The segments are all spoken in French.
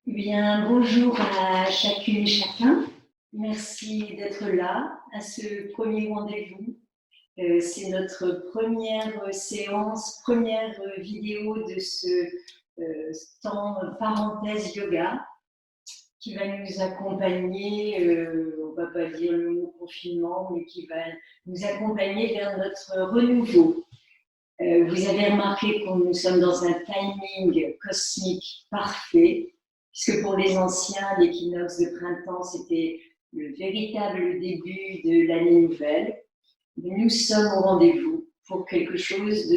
Bien, bonjour à chacune et chacun. Merci d'être là à ce premier rendez-vous. C'est notre première séance, première vidéo de ce temps parenthèse yoga qui va nous accompagner, on ne va pas dire le mot confinement, mais qui va nous accompagner vers notre renouveau. Vous avez remarqué que nous sommes dans un timing cosmique parfait, puisque pour les anciens, l'équinoxe de printemps, c'était le véritable début de l'année nouvelle. Nous sommes au rendez-vous pour quelque chose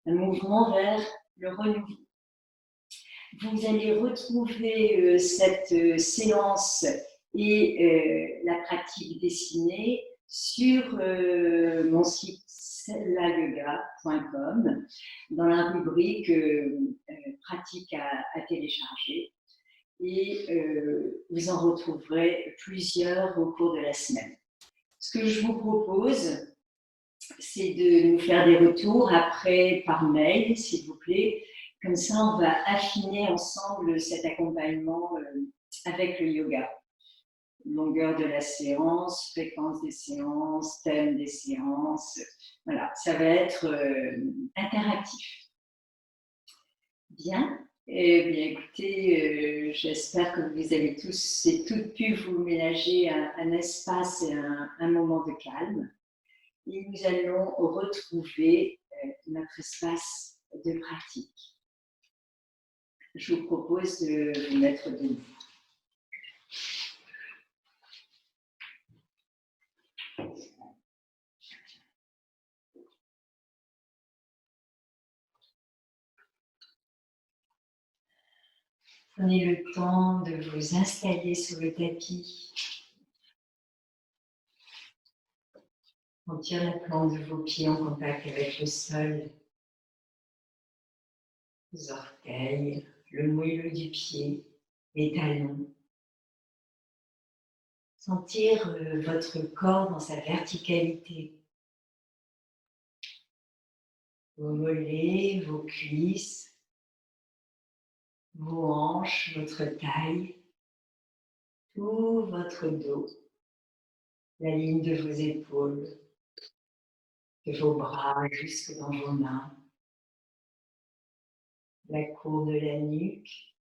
un mouvement vers le renouveau. Vous allez retrouver cette séance et la pratique dessinée sur mon site sellayoga.com dans la rubrique pratique à télécharger et vous en retrouverez plusieurs au cours de la semaine. Ce que je vous propose, c'est de nous faire des retours après par mail, s'il vous plaît. Comme ça, on va affiner ensemble cet accompagnement avec le yoga. Longueur de la séance, fréquence des séances, thème des séances. Voilà, ça va être interactif. Bien. Eh bien, écoutez, j'espère que vous avez tous et toutes pu vous ménager un espace et un moment de calme. Et nous allons retrouver notre espace de pratique. Je vous propose de vous mettre debout. Prenez le temps de vous installer sur le tapis. Sentir la plante de vos pieds en contact avec le sol. Les orteils, le moelleux du pied, les talons. Sentir votre corps dans sa verticalité. Vos mollets, vos cuisses, vos hanches, votre taille, tout votre dos, la ligne de vos épaules, de vos bras jusque dans vos mains, la courbe de la nuque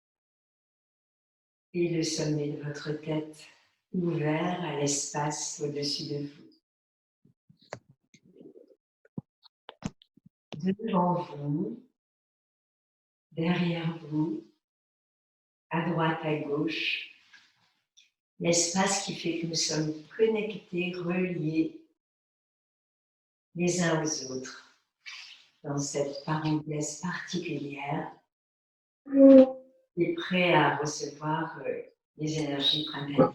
et le sommet de votre tête ouvert à l'espace au-dessus de vous. Devant vous, derrière vous, à droite, à gauche, l'espace qui fait que nous sommes connectés, reliés les uns aux autres dans cette parenthèse particulière et prêts à recevoir les énergies printanières.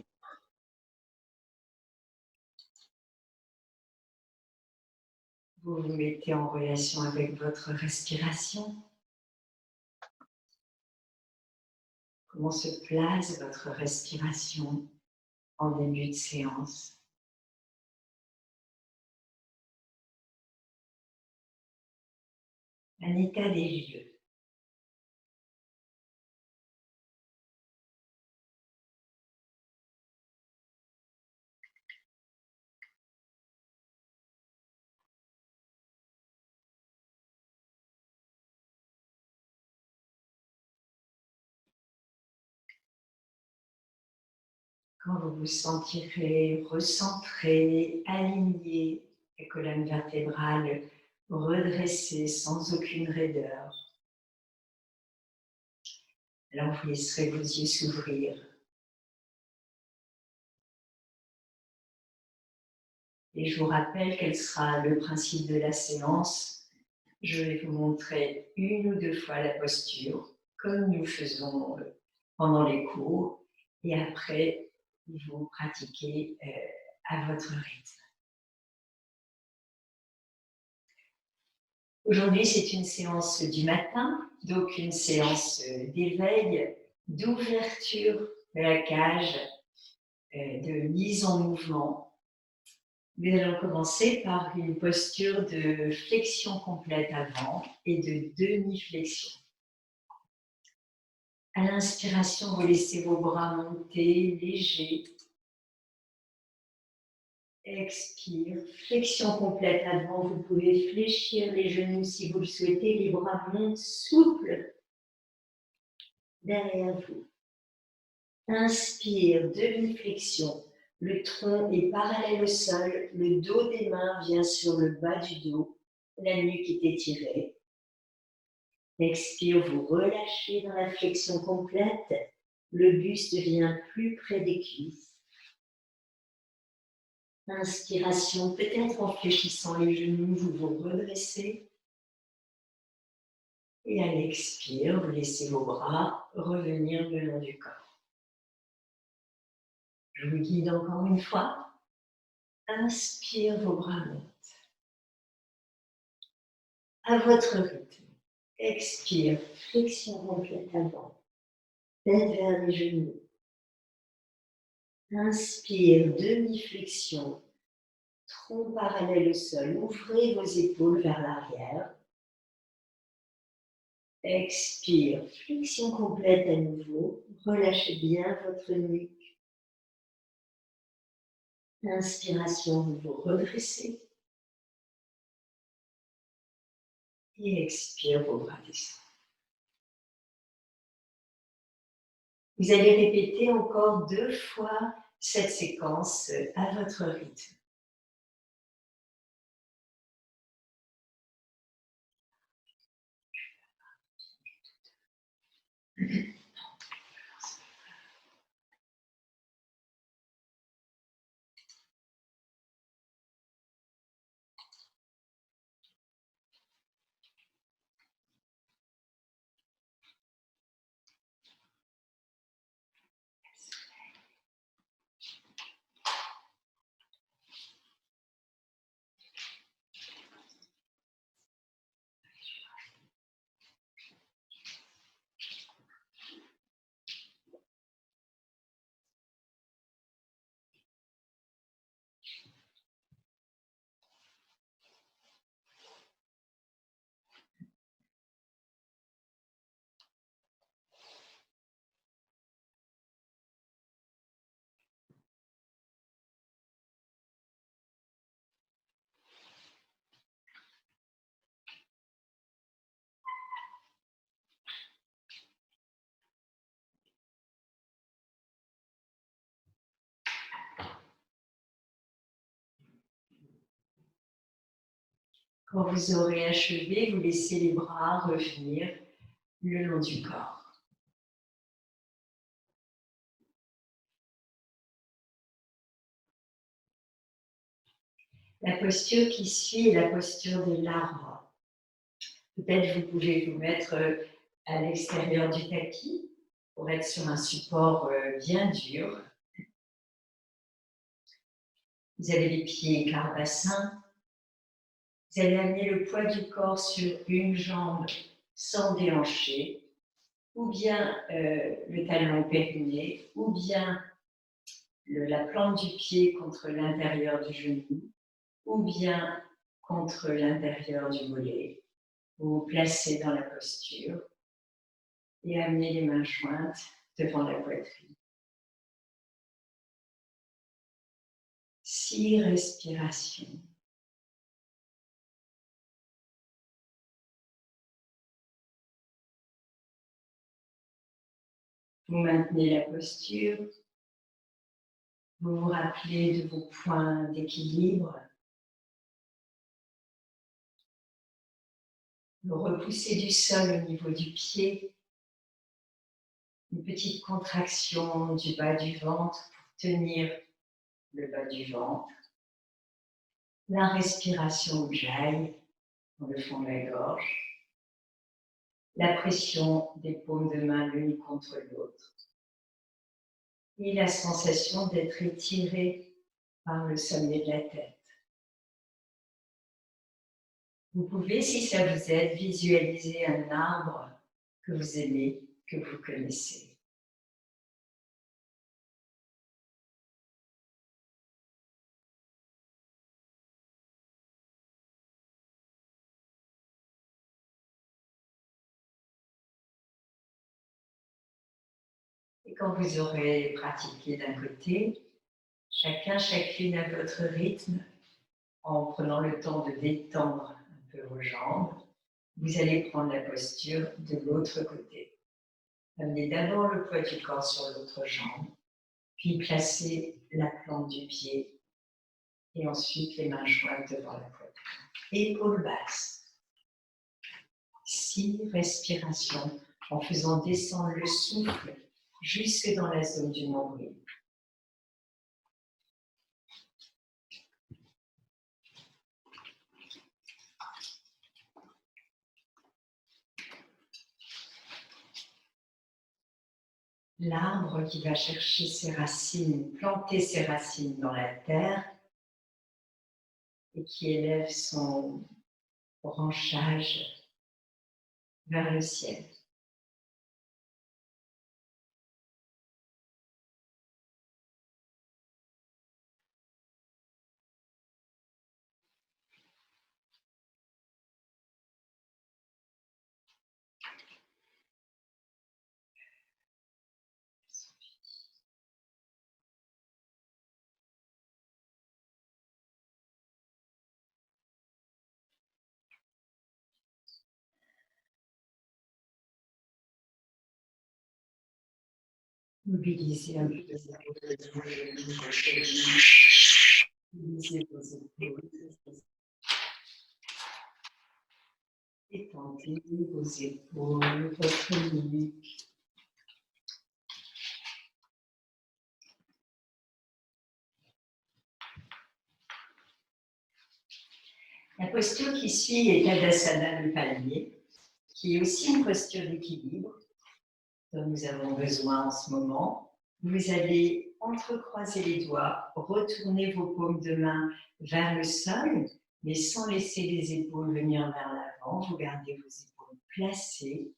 Vous vous mettez en relation avec votre respiration. Comment se place votre respiration en début de séance? Un état des lieux. Quand vous vous sentirez recentré, aligné, la colonne vertébrale redressée sans aucune raideur, alors vous laisserez vos yeux s'ouvrir. Et je vous rappelle quel sera le principe de la séance. Je vais vous montrer une ou deux fois la posture, comme nous faisons pendant les cours, et après, vous pratiquez à votre rythme. Aujourd'hui, c'est une séance du matin, donc une séance d'éveil, d'ouverture de la cage, de mise en mouvement. Nous allons commencer par une posture de flexion complète avant et de demi-flexion. À l'inspiration, vous laissez vos bras monter, légers. Expire, flexion complète avant. Vous pouvez fléchir les genoux si vous le souhaitez. Les bras montent souples derrière vous. Inspire, demi-flexion. Le tronc est parallèle au sol. Le dos des mains vient sur le bas du dos. La nuque est étirée. Expire, vous relâchez dans la flexion complète. Le buste vient plus près des cuisses. Inspiration, peut-être en fléchissant les genoux, vous vous redressez. Et à l'expire, vous laissez vos bras revenir le long du corps. Je vous guide encore une fois. Inspire, vos bras montent. À votre rythme. Expire, flexion complète avant. Tête vers les genoux. Inspire, demi-flexion. Tronc parallèle au sol. Ouvrez vos épaules vers l'arrière. Expire, flexion complète à nouveau. Relâchez bien votre nuque. Inspiration, vous vous redressez. Et expire, vos bras descendent. Vous allez répéter encore 2 fois cette séquence à votre rythme. Quand vous aurez achevé, vous laissez les bras revenir le long du corps. La posture qui suit est la posture de l'arbre. Peut-être vous pouvez vous mettre à l'extérieur du tapis pour être sur un support bien dur. Vous avez les pieds écart-bassin. Vous allez amener le poids du corps sur une jambe sans déhancher, ou bien le talon au périnée, ou bien la plante du pied contre l'intérieur du genou, ou bien contre l'intérieur du mollet. Vous vous placez dans la posture et amenez les mains jointes devant la poitrine. 6 respirations. Vous maintenez la posture. Vous vous rappelez de vos points d'équilibre. Vous repoussez du sol au niveau du pied. Une petite contraction du bas du ventre pour tenir le bas du ventre. La respiration jaille dans le fond de la gorge. La pression des paumes de main l'une contre l'autre. Et la sensation d'être étiré par le sommet de la tête. Vous pouvez, si ça vous aide, visualiser un arbre que vous aimez, que vous connaissez. Et quand vous aurez pratiqué d'un côté, chacune à votre rythme, en prenant le temps de détendre un peu vos jambes, vous allez prendre la posture de l'autre côté. Amenez d'abord le poids du corps sur l'autre jambe, puis placez la plante du pied et ensuite les mains jointes devant la poitrine. Épaules basses. 6 respirations en faisant descendre le souffle jusque dans la zone du nombril. L'arbre qui va chercher ses racines, planter ses racines dans la terre et qui élève son branchage vers le ciel. Mobilisez un peu de mobilisez vos épaules. Étendez vos épaules, votre nuque. La posture qui suit est Tadasana, le palmier, qui est aussi une posture d'équilibre dont nous avons besoin en ce moment. Vous allez entrecroiser les doigts, retourner vos paumes de main vers le sol, mais sans laisser les épaules venir vers l'avant. Vous gardez vos épaules placées.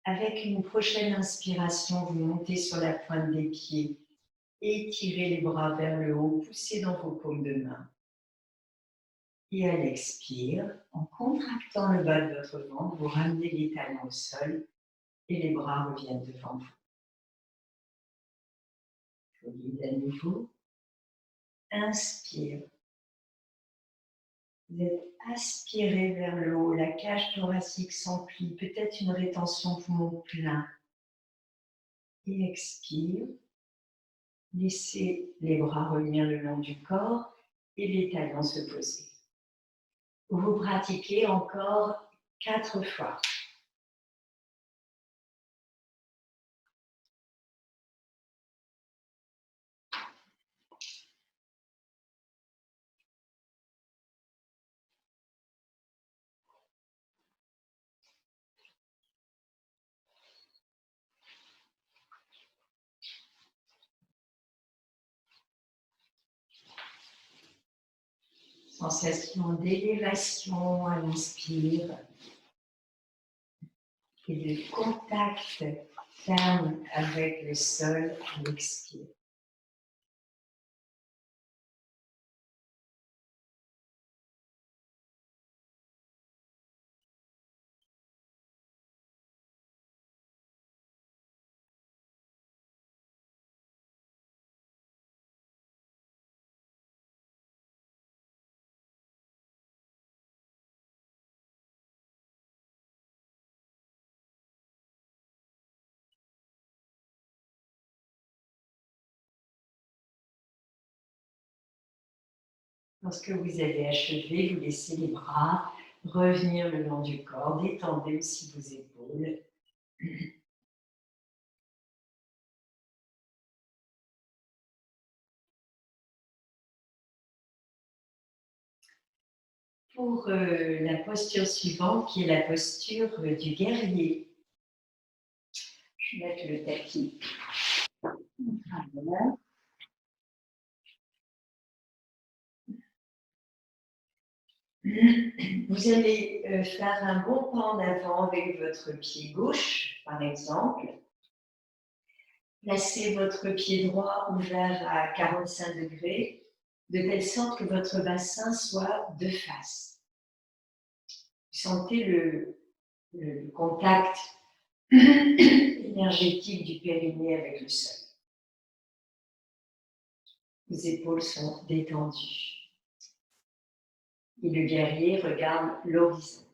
Avec une prochaine inspiration, vous montez sur la pointe des pieds, étirez les bras vers le haut, poussez dans vos paumes de main. Et à l'expire, en contractant le bas de votre ventre, vous ramenez les talons au sol et les bras reviennent devant vous. Je vous guide à nouveau. Inspire. Vous êtes aspiré vers le haut, la cage thoracique s'emplit, peut-être une rétention poumon plein. Et expire. Laissez les bras revenir le long du corps et les talons se poser. Vous pratiquez encore 4 fois. Sensation d'élévation à l'inspire et de contact ferme avec le sol à l'expire. Lorsque vous avez achevé, vous laissez les bras revenir le long du corps, détendez aussi vos épaules. Pour la posture suivante, qui est la posture du guerrier. Je vais mettre le tapis. Voilà. Vous allez faire un bon pas en avant avec votre pied gauche, par exemple. Placez votre pied droit ouvert à 45 degrés, de telle sorte que votre bassin soit de face. Vous sentez le contact énergétique du périnée avec le sol. Vos épaules sont détendues. Et le guerrier regarde l'horizon.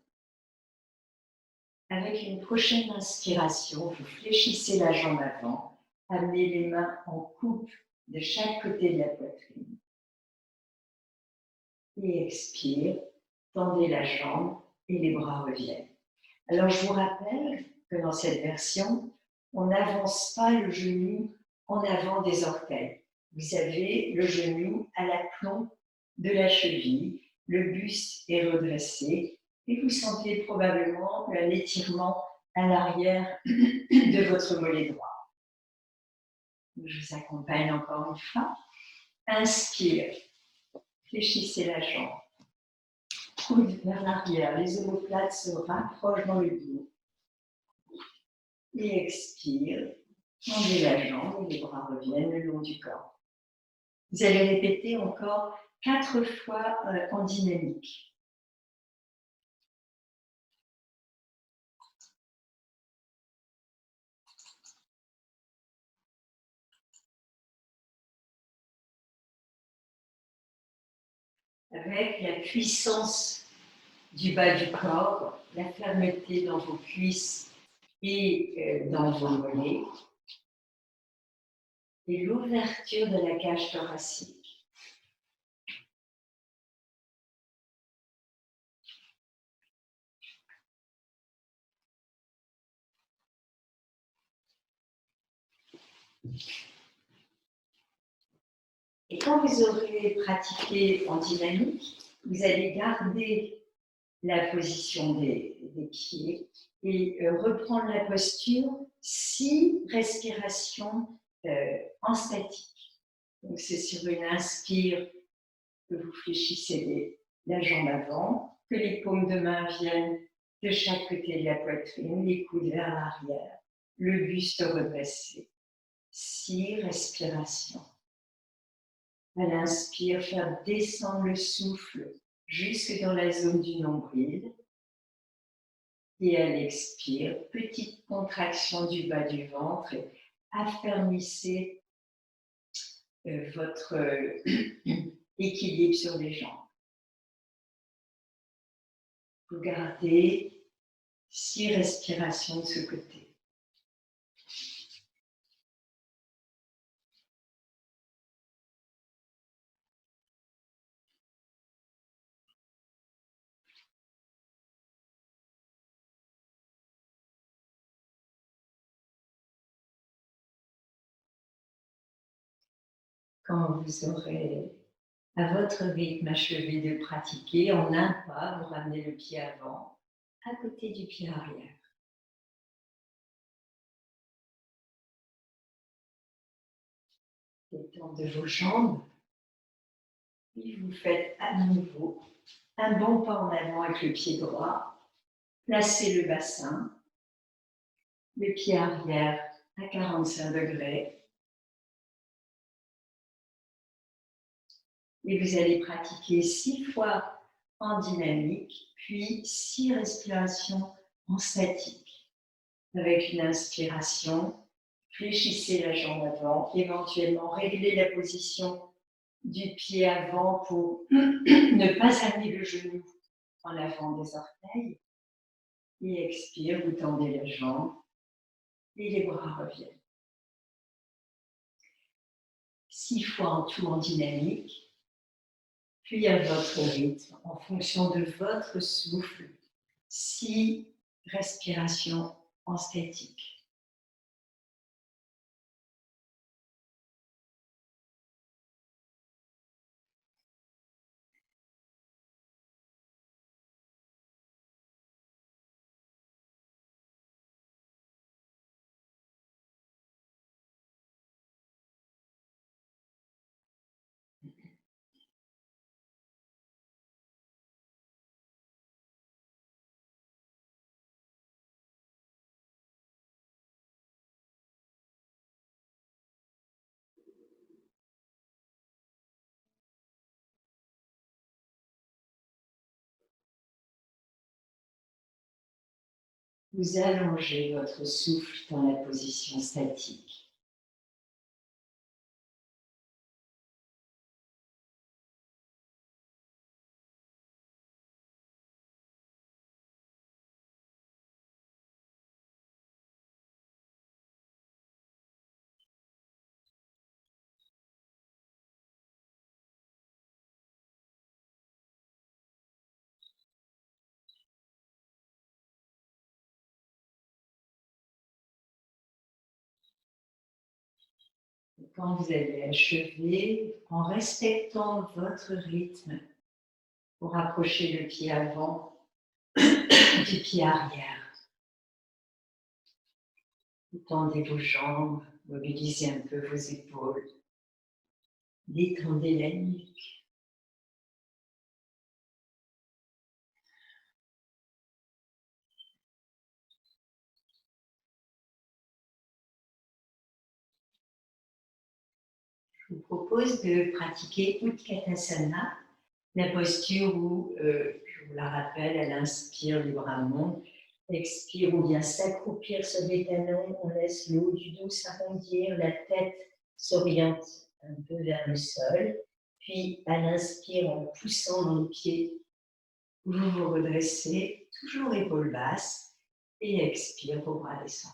Avec une prochaine inspiration, vous fléchissez la jambe avant, amenez les mains en coupe de chaque côté de la poitrine. Et expire, tendez la jambe et les bras reviennent. Alors je vous rappelle que dans cette version, on n'avance pas le genou en avant des orteils. Vous avez le genou à l'aplomb de la cheville, le buste est redressé et vous sentez probablement un étirement à l'arrière de votre mollet droit. Je vous accompagne encore une fois. Inspire, fléchissez la jambe. Coude vers l'arrière, les omoplates se rapprochent dans le dos. Et expire, tendez la jambe et les bras reviennent le long du corps. Vous allez répéter encore 4 fois en dynamique. Avec la puissance du bas du corps, la fermeté dans vos cuisses et dans vos mollets, et l'ouverture de la cage thoracique. Et quand vous aurez pratiqué en dynamique, vous allez garder la position des pieds et reprendre la posture 6 respirations en statique. Donc c'est sur une inspire que vous fléchissez la jambe avant, que les paumes de main viennent de chaque côté de la poitrine, les coudes vers l'arrière, le buste redressé. 6 respirations. À l'inspire, faire descendre le souffle jusque dans la zone du nombril. Et à l'expire, petite contraction du bas du ventre et affermissez votre équilibre sur les jambes. Vous gardez 6 respirations de ce côté. Quand vous aurez à votre rythme achevé de pratiquer, en un pas, vous ramenez le pied avant, à côté du pied arrière. Détente de vos jambes. Puis vous faites à nouveau un bon pas en avant avec le pied droit. Placez le bassin, le pied arrière à 45 degrés. Et vous allez pratiquer 6 fois en dynamique, puis 6 respirations en statique. Avec une inspiration, fléchissez la jambe avant, éventuellement réglez la position du pied avant pour ne pas amener le genou en avant des orteils. Et expire, vous tendez la jambe et les bras reviennent. 6 fois en tout en dynamique. Puis à votre rythme, en fonction de votre souffle, 6 respirations en statique. Vous allongez votre souffle dans la position statique. Quand vous avez achevé, en respectant votre rythme, vous rapprochez le pied avant du pied arrière. Vous tendez vos jambes, mobilisez un peu vos épaules, détendez la nuque. Je vous propose de pratiquer Utkatasana, la posture où, je vous la rappelle, elle inspire, les bras montent, expire, on vient s'accroupir sur les talons, on laisse le haut du dos s'arrondir, la tête s'oriente un peu vers le sol, puis à l'inspire, en poussant dans les pieds, vous vous redressez, toujours épaules basses, et expire, vos bras descendent.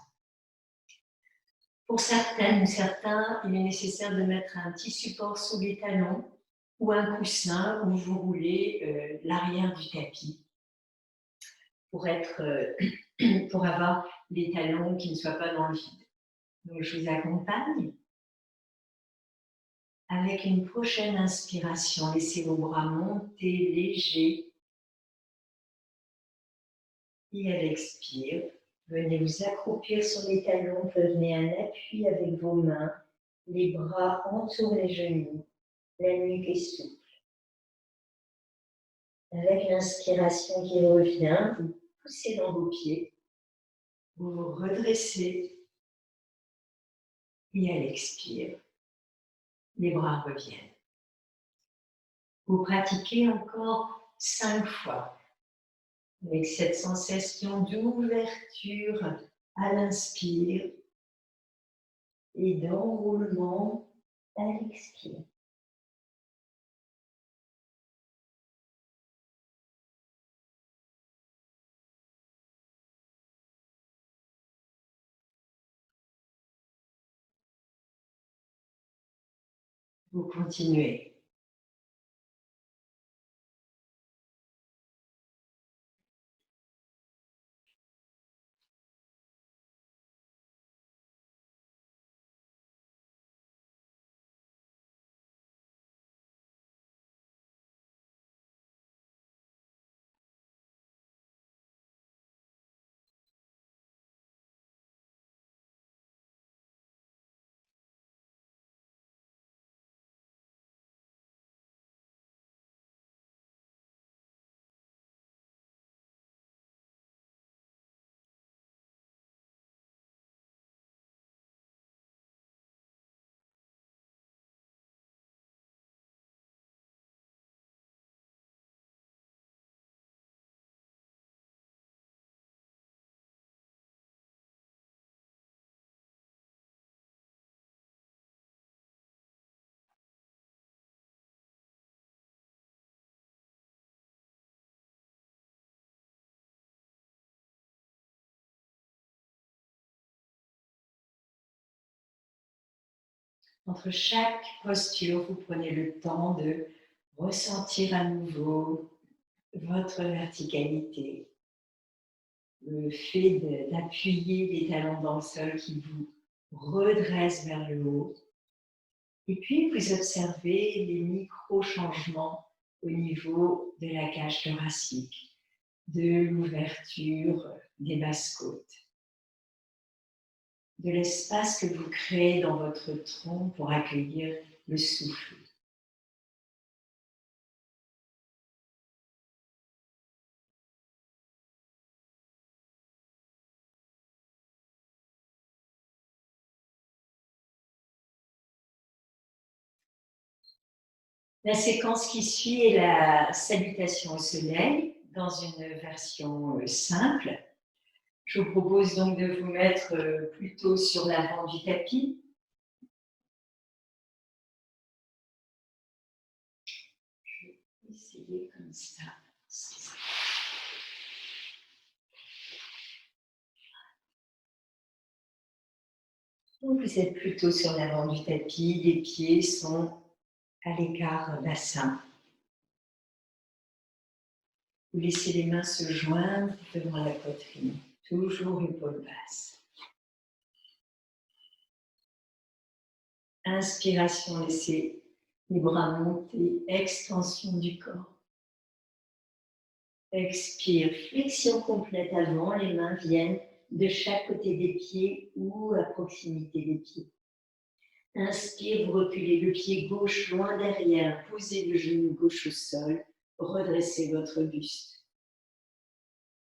Pour certaines ou certains, il est nécessaire de mettre un petit support sous les talons ou un coussin où vous roulez l'arrière du tapis pour avoir les talons qui ne soient pas dans le vide. Donc, je vous accompagne. Avec une prochaine inspiration, laissez vos bras monter légers. Et à l'expire, venez vous accroupir sur les talons, prenez un appui avec vos mains, les bras entourent les genoux, la nuque est souple. Avec l'inspiration qui revient, vous poussez dans vos pieds, vous vous redressez et à l'expire, les bras reviennent. Vous pratiquez encore 5 fois avec cette sensation d'ouverture à l'inspire et d'enroulement à l'expire. Vous continuez. Entre chaque posture, vous prenez le temps de ressentir à nouveau votre verticalité, le fait d'appuyer les talons dans le sol qui vous redresse vers le haut. Et puis, vous observez les micro-changements au niveau de la cage thoracique, de l'ouverture des basses-côtes, de l'espace que vous créez dans votre tronc pour accueillir le souffle. La séquence qui suit est la salutation au soleil dans une version simple. Je vous propose donc de vous mettre plutôt sur l'avant du tapis. Je vais essayer comme ça. Donc vous êtes plutôt sur l'avant du tapis, les pieds sont à l'écart bassin. Vous laissez les mains se joindre devant la poitrine, toujours épaule basse. Inspiration, laissez les bras monter, extension du corps. Expire, flexion complète avant, les mains viennent de chaque côté des pieds ou à proximité des pieds. Inspire, vous reculez le pied gauche loin derrière, posez le genou gauche au sol, redressez votre buste.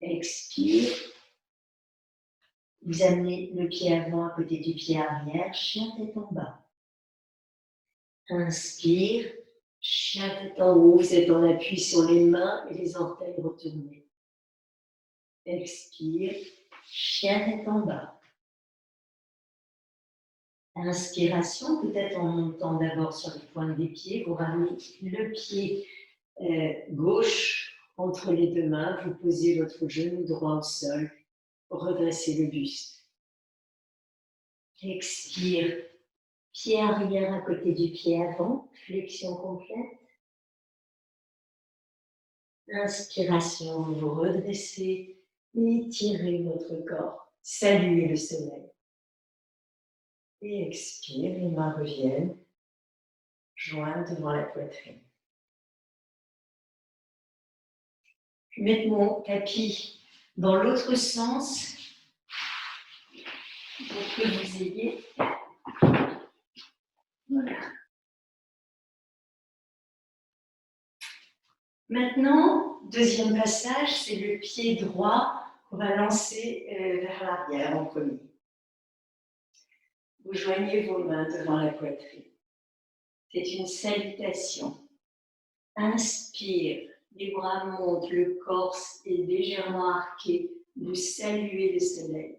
Expire, vous amenez le pied avant à côté du pied arrière, chien tête en bas. Inspire, chien tête en haut, vous êtes en appui sur les mains et les orteils retournés. Expire, chien tête en bas. Inspiration, peut-être en montant d'abord sur les pointes des pieds, vous ramenez le pied gauche entre les deux mains, vous posez votre genou droit au sol, redressez le buste. Expire, pied arrière à côté du pied avant, flexion complète. Inspiration, vous redressez, étirez votre corps, saluez le soleil. Et expire, les mains reviennent, jointes devant la poitrine. Je vais mettre mon tapis dans l'autre sens pour que vous ayez. Voilà. Maintenant, deuxième passage, c'est le pied droit qu'on va lancer vers l'arrière en premier. Vous joignez vos mains devant la poitrine. C'est une salutation. Inspire, les bras montent, le corps est légèrement arqué. Vous saluez le soleil.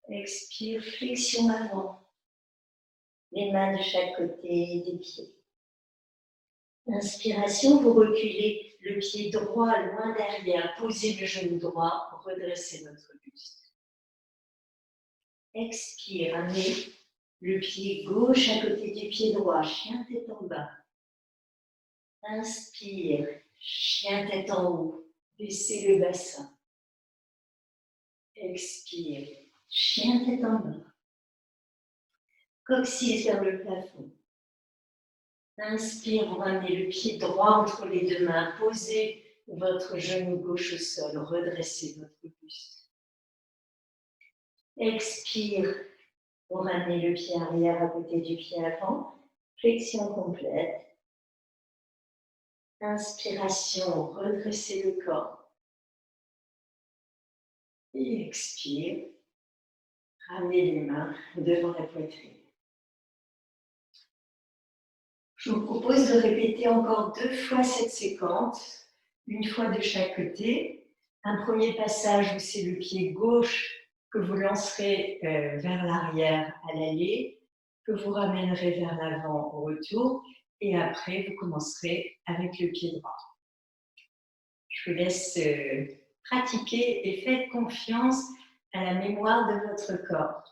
Expire, flexion avant. Les mains de chaque côté des pieds. Inspiration, vous reculez le pied droit loin derrière. Posez le genou droit pour redresser votre buste. Expire, amenez le pied gauche à côté du pied droit, chien tête en bas. Inspire, chien tête en haut, baissez le bassin. Expire, chien tête en bas. Coccyx vers le plafond. Inspire, vous ramenez le pied droit entre les deux mains, posez votre genou gauche au sol, redressez votre buste. Expire, vous ramenez le pied arrière à côté du pied avant, flexion complète. Inspiration, redressez le corps. Et expire, ramenez les mains devant la poitrine. Je vous propose de répéter encore 2 fois cette séquence, une fois de chaque côté. Un premier passage où c'est le pied gauche que vous lancerez vers l'arrière à l'aller, que vous ramènerez vers l'avant au retour, et après vous commencerez avec le pied droit. Je vous laisse pratiquer et faites confiance à la mémoire de votre corps.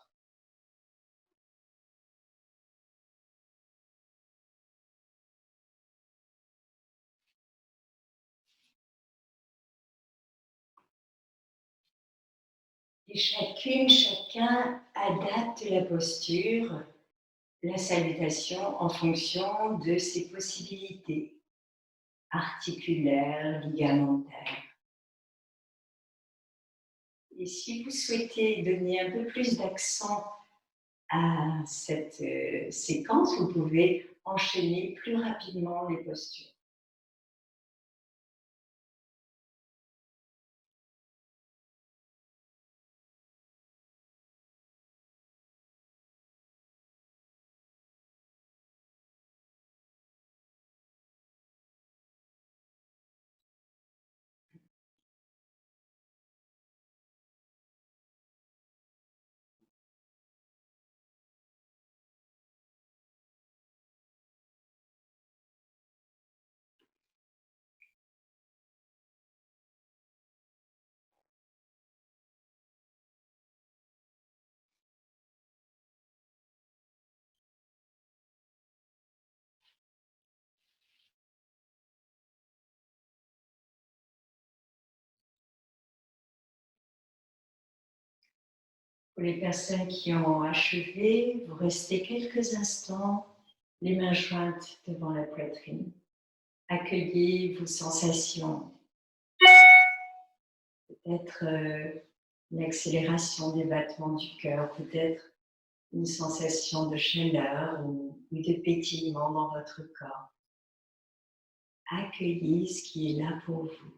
Et chacune, chacun adapte la posture, la salutation en fonction de ses possibilités articulaires, ligamentaires. Et si vous souhaitez donner un peu plus d'accent à cette séquence, vous pouvez enchaîner plus rapidement les postures. Pour les personnes qui ont achevé, vous restez quelques instants, les mains jointes devant la poitrine. Accueillez vos sensations. Peut-être une accélération des battements du cœur, peut-être une sensation de chaleur ou de pétillement dans votre corps. Accueillez ce qui est là pour vous.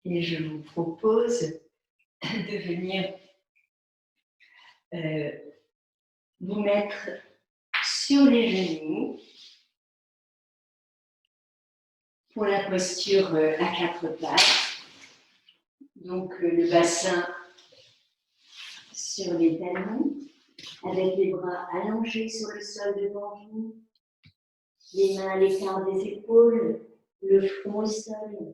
Et je vous propose de venir vous mettre sur les genoux pour la posture à quatre pattes. Donc le bassin sur les talons, avec les bras allongés sur le sol devant vous, les mains à l'écart des épaules, le front au sol.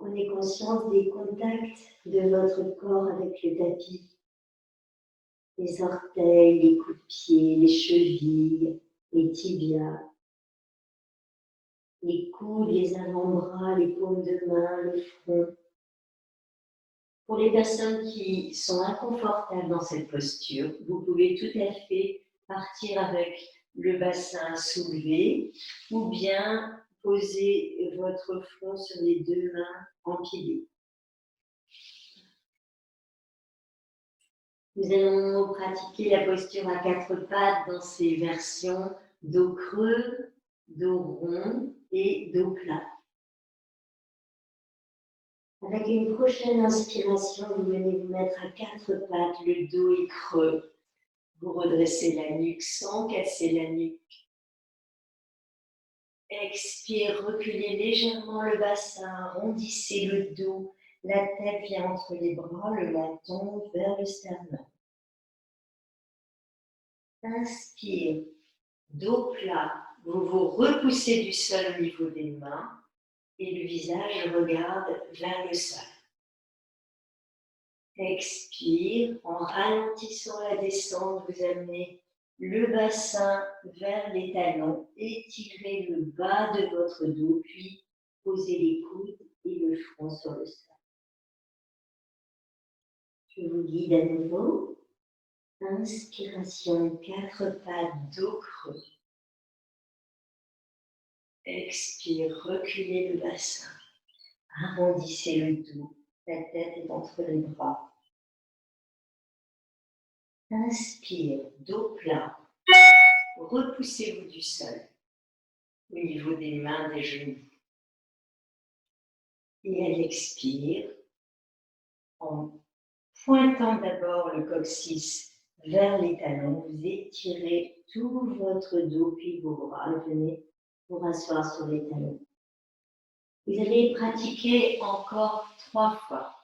Prenez conscience des contacts de votre corps avec le tapis. Les orteils, les coups de pied, les chevilles, les tibias, les coudes, les avant-bras, les paumes de main, le front. Pour les personnes qui sont inconfortables dans cette posture, vous pouvez tout à fait partir avec le bassin soulevé ou bien poser votre front sur les deux mains empilées. Nous allons pratiquer la posture à quatre pattes dans ces versions dos creux, dos rond et dos plat. Avec une prochaine inspiration, vous venez vous mettre à quatre pattes, le dos est creux. Vous redressez la nuque sans casser la nuque. Expire, reculez légèrement le bassin, arrondissez le dos. La tête vient entre les bras, le menton vers le sternum. Inspire, dos plat, vous vous repoussez du sol au niveau des mains et le visage regarde vers le sol. Expire, en ralentissant la descente, vous amenez le bassin vers les talons, étirez le bas de votre dos, puis posez les coudes et le front sur le sol. Je vous guide à nouveau. Inspiration, quatre pattes, dos creux. Expire, reculez le bassin. Arrondissez le dos. La tête est entre les bras. Inspire, dos plat. Repoussez-vous du sol au niveau des mains, des genoux. Et à l'expire, en pointant d'abord le coccyx vers les talons, vous étirez tout votre dos, puis vos bras, venez vous rasseoir sur les talons. Vous allez pratiquer encore 3 fois.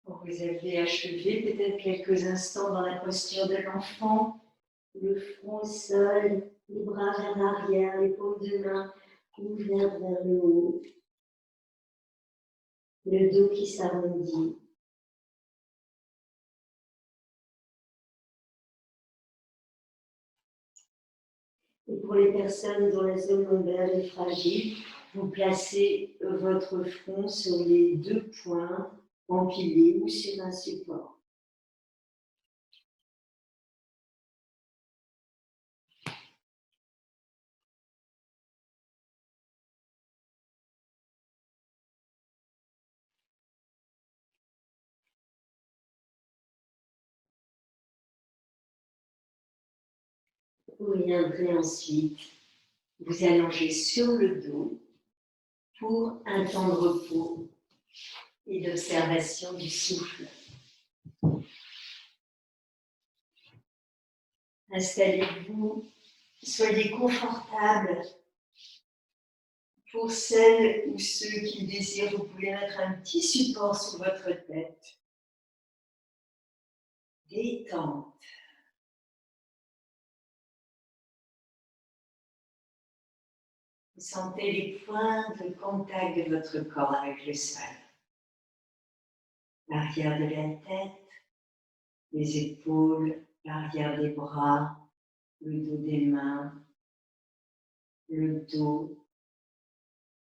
Quand vous avez achevé, peut-être quelques instants dans la posture de l'enfant, le front au sol, les bras vers l'arrière, les paumes de main ouvertes vers le haut, le dos qui s'arrondit. Et pour les personnes dont la zone lombaire est fragile, vous placez votre front sur les deux poings empilés ou sur un support. Vous reviendrez ensuite vous allongez sur le dos pour un temps de repos et d'observation du souffle. Installez-vous, soyez confortable. Pour celles ou ceux qui le désirent, vous pouvez mettre un petit support sur votre tête. Détente. Vous sentez les points de contact de votre corps avec le sol. L'arrière de la tête, les épaules, l'arrière des bras, le dos des mains, le dos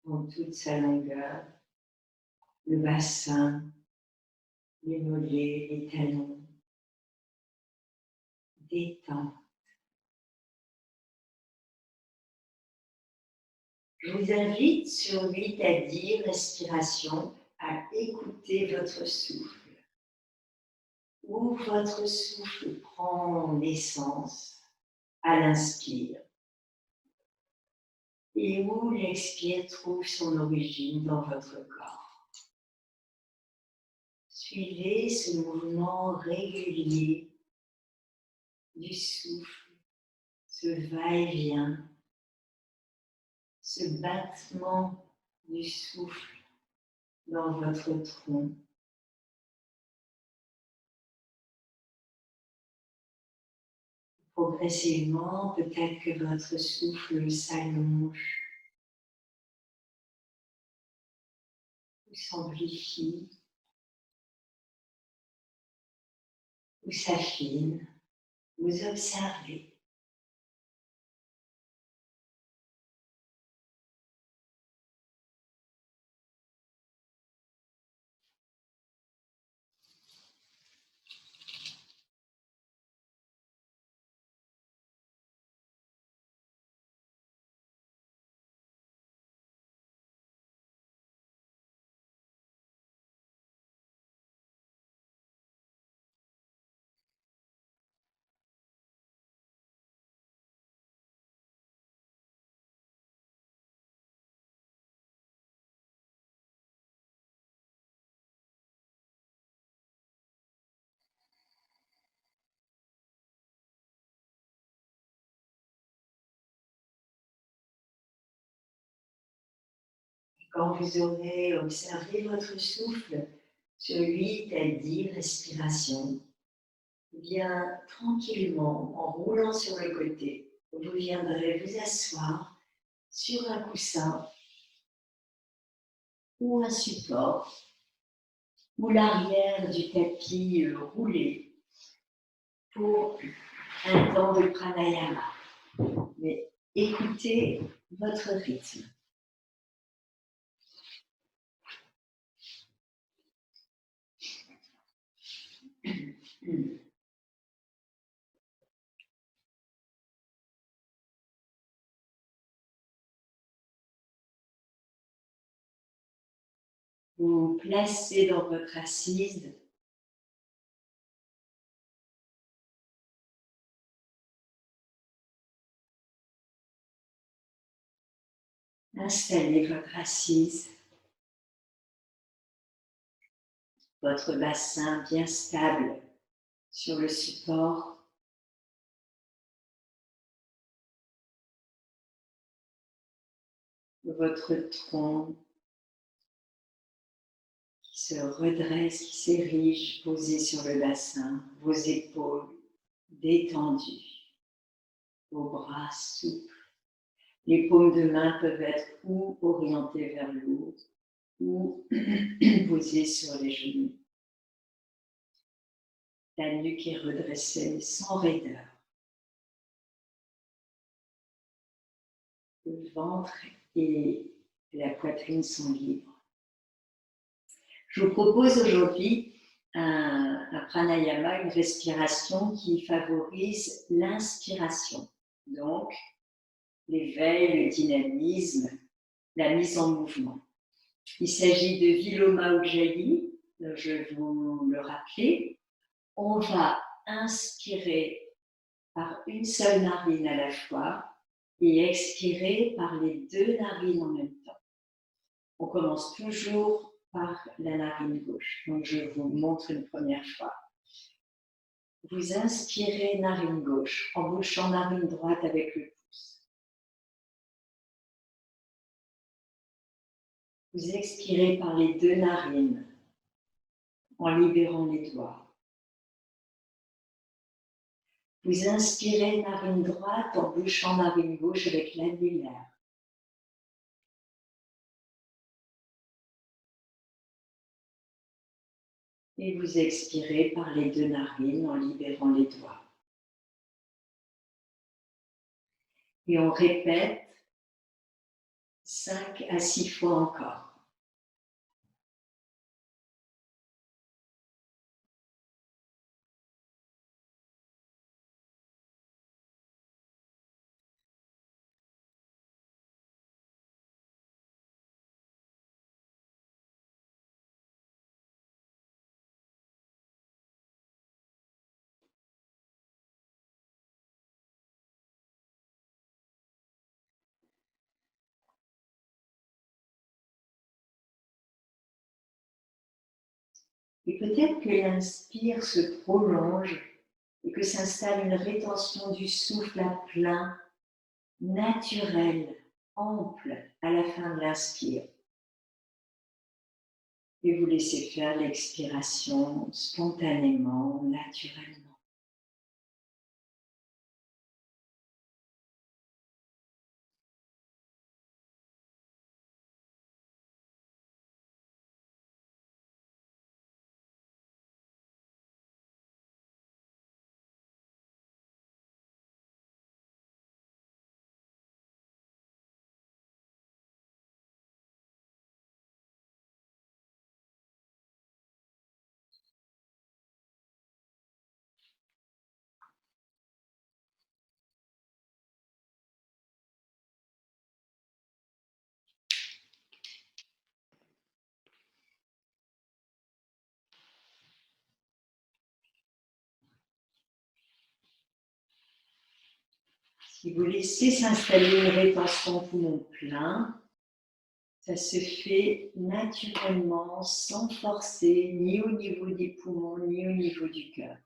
dans toute sa longueur, le bassin, les mollets, les talons. Détente. Je vous invite sur 8 à 10 respirations à écouter votre souffle. Où votre souffle prend naissance à l'inspire et où l'expire trouve son origine dans votre corps. Suivez ce mouvement régulier du souffle, ce va-et-vient, ce battement du souffle dans votre tronc. Progressivement, peut-être que votre souffle s'allonge ou s'amplifie ou s'affine. Vous observez. Quand vous aurez observé votre souffle sur 8 à 10 respirations, bien tranquillement, en roulant sur le côté, vous viendrez vous asseoir sur un coussin ou un support ou l'arrière du tapis roulé pour un temps de pranayama. Mais écoutez votre rythme. Vous placez dans votre assise installez votre assise, votre bassin bien stable sur le support. Votre tronc qui se redresse, qui s'érige, posé sur le bassin, vos épaules détendues, vos bras souples. Les paumes de main peuvent être ou orientées vers le haut ou posées sur les genoux. La nuque est redressée sans raideur. Le ventre et la poitrine sont libres. Je vous propose aujourd'hui un pranayama, une respiration qui favorise l'inspiration. Donc, l'éveil, le dynamisme, la mise en mouvement. Il s'agit de Viloma Ujjayi, je vais vous le rappeler. On va inspirer par une seule narine à la fois et expirer par les deux narines en même temps. On commence toujours par la narine gauche. Donc, je vous montre une première fois. Vous inspirez narine gauche en bouchant narine droite avec le pouce. Vous expirez par les deux narines en libérant les doigts. Vous inspirez narine droite en bouchant narine gauche avec l'annulaire. Et vous expirez par les deux narines en libérant les doigts. Et on répète 5 à 6 fois encore. Et peut-être que l'inspire se prolonge et que s'installe une rétention du souffle à plein, naturel, ample à la fin de l'inspire. Et vous laissez faire l'expiration spontanément, naturellement. Si vous laissez s'installer une rétention poumon plein, ça se fait naturellement, sans forcer, ni au niveau des poumons, ni au niveau du cœur.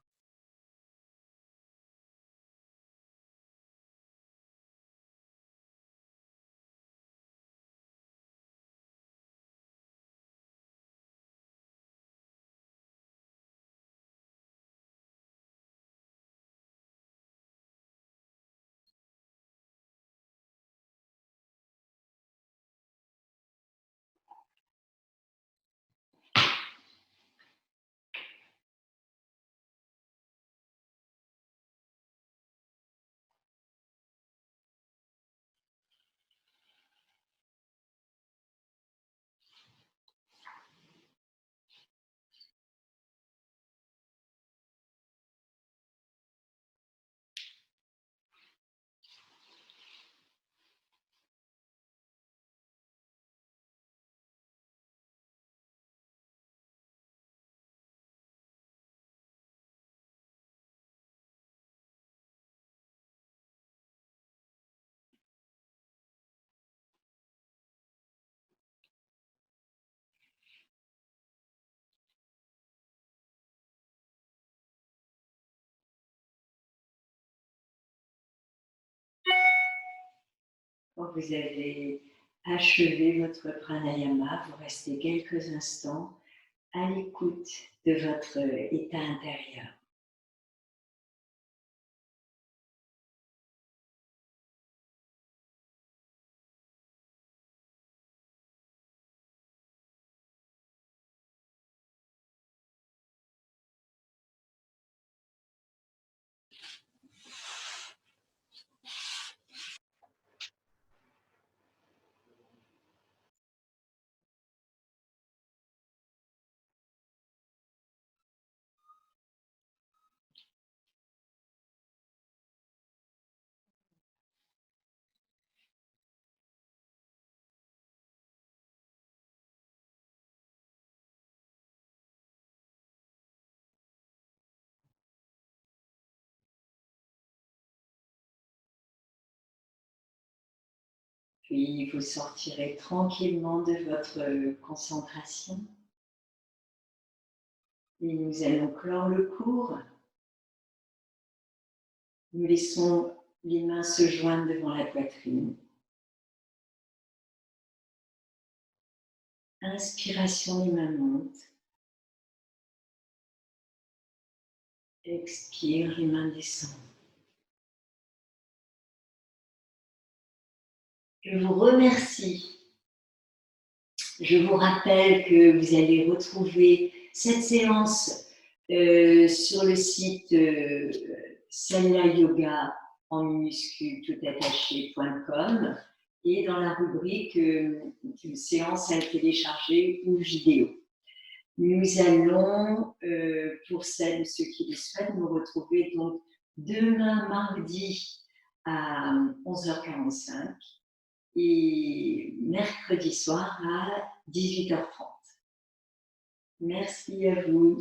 Quand vous avez achevé votre pranayama, vous restez quelques instants à l'écoute de votre état intérieur. Puis vous sortirez tranquillement de votre concentration. Et nous allons clore le cours. Nous laissons les mains se joindre devant la poitrine. Inspiration, les mains montent. Expire, les mains descendent. Je vous remercie. Je vous rappelle que vous allez retrouver cette séance sur le site Sanya Yoga en minuscule toutattaché.com et dans la rubrique séance à télécharger ou vidéo. Nous allons, pour celles ou ceux qui le souhaitent, nous retrouver donc demain mardi à 11h45 et mercredi soir à 18h30. Merci à vous.